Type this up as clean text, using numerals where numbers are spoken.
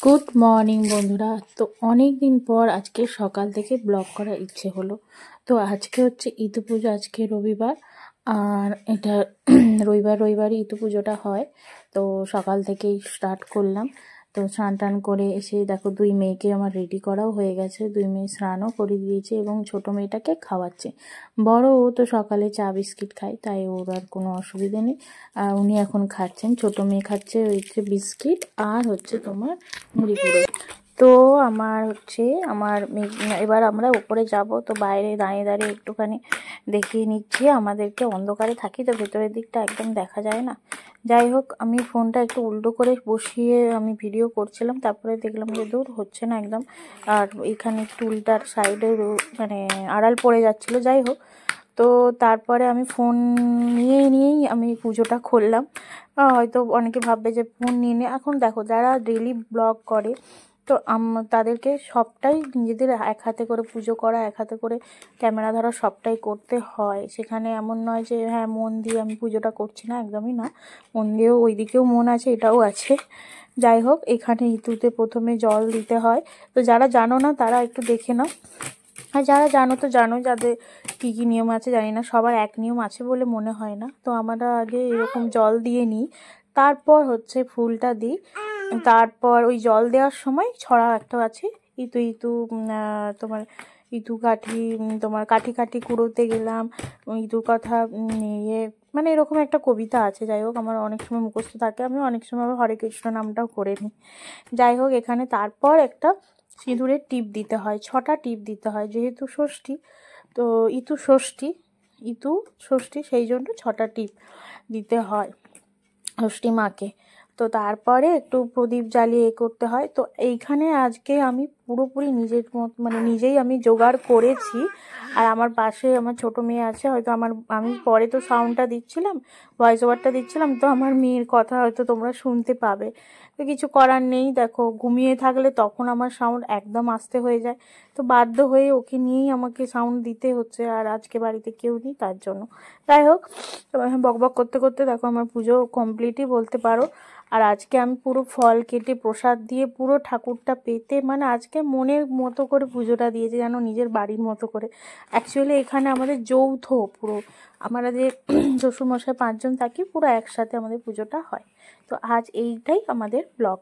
Good morning বন্ধুরা। তো অনেক দিন পর আজকে সকাল থেকে ব্লগ করার ইচ্ছে হলো। তো আজকে হচ্ছে ইতু পুজো, আজকে রবিবার। আর এটা রবিবারই ইতু পুজোটা হয়। তো সকাল থেকেই স্টার্ট করলাম। তো স্নান টান করে এসে দেখো দুই মেয়েকে আমার রেডি করাও হয়ে গেছে, দুই মেয়ে স্নানও করে দিয়েছে এবং ছোটো মেয়েটাকে খাওয়াচ্ছে। বড় ও তো সকালে চা বিস্কিট খায়, তাই ওর আর কোনো অসুবিধে নেই। আর উনি এখন খাচ্ছেন, ছোটো মেয়ে খাচ্ছে হচ্ছে বিস্কিট আর হচ্ছে তোমার মুড়ি গুঁড়ো। তো এবার আমরা উপরে যাব। তো বাইরে দাঁড়িয়ে দাঁড়িয়ে একটুখানি দেখিয়ে নিচ্ছি, আমাদেরকে অন্ধকারে থাকি তো ভেতরের দিকটা একদম দেখা যায় না। যাই হোক, আমি ফোনটা একটু উল্টো করে বসিয়ে আমি ভিডিও করছিলাম, তারপরে দেখলাম যে দূর হচ্ছে না একদম। আর এখানে টুলটার সাইডে মানে আড়াল পড়ে যাচ্ছিলো। যাই হোক, তো তারপরে আমি ফোন নিয়েই আমি পুজোটা করলাম। হয়তো অনেকে ভাববে যে ফোন নিয়ে এখন দেখো যারা ডেইলি ব্লগ করে তো তাদেরকে সবটাই নিজেদের এক হাতে করে পুজো করা, এক হাতে করে ক্যামেরা ধরা সবটাই করতে হয়। সেখানে এমন নয় যে হ্যাঁ মন দিয়ে আমি পুজোটা করছি না, একদমই না। মন দিয়েও ওই দিকেও মন আছে, এটাও আছে। যাই হোক, এখানে ইতুতে প্রথমে জল দিতে হয়। তো যারা জানো না তারা একটু দেখে নাও, আর যারা জানো তো জানো, যাদের কী কী নিয়ম আছে জানি না, সবার এক নিয়ম আছে বলে মনে হয় না। তো আমরা আগে এরকম জল দিয়ে নিই, তারপর হচ্ছে ফুলটা দিই। তারপর ওই জল দেওয়ার সময় ছড়া একটা আছে, ইতু ইতু তোমার ইতু কাঠি, তোমার কাঠি কাঠি কুড়োতে গেলাম, ইতুর কথা নিয়ে, মানে এরকম একটা কবিতা আছে। যাই হোক, আমার অনেক সময় মুখস্থ থাকে, আমি অনেক সময় আবার হরে কৃষ্ণ নামটাও করে নিই। যাই হোক, এখানে তারপর একটা সিঁদুরের টিপ দিতে হয়, 6টা টিপ দিতে হয়, যেহেতু ষষ্ঠী। তো ইতু ষষ্ঠী সেই জন্য 6টা টিপ দিতে হয় ষষ্ঠী মাকে। তো তারপরে একটু প্রদীপ জ্বালিয়ে করতে হয়। তো এইখানে আজকে আমি পুরোপুরি নিজের মানে নিজেই আমি জোগাড় করেছি। আর আমার পাশে আমার ছোট মেয়ে আছে, হয়তো আমি পরে তো সাউন্ডটা দিচ্ছিলাম, ভয়েস ওভারটা দিচ্ছিলাম, তো আমার মেয়ের কথা হয়তো তোমরা শুনতে পাবে। তো কিছু করার নেই, দেখো ঘুমিয়ে থাকলে তখন আমার সাউন্ড একদম আস্তে হয়ে যায়। তো বাধ্য হয়ে ওকে নিয়েই আমাকে সাউন্ড দিতে হচ্ছে, আর আজকে বাড়িতে কেউ নেই তার জন্য। যাই হোক, বকবক করতে করতে দেখো আমার পুজো কমপ্লিটই বলতে পারো। আর আজকে আমি পুরো ফল কেটে প্রসাদ দিয়ে পুরো ঠাকুরটা পেতে, মানে আজকে মনের মতো করে পুজোটা দিয়েছে, যেন নিজের বাড়ির মতো করে। অ্যাকচুয়ালি এখানে আমাদের যৌথ, পুরো আমরা যে শ্বশুরমশাই 5 জন থাকি, পুরো একসাথে আমাদের পুজোটা হয়। তো আজ এইটাই আমাদের ব্লগ।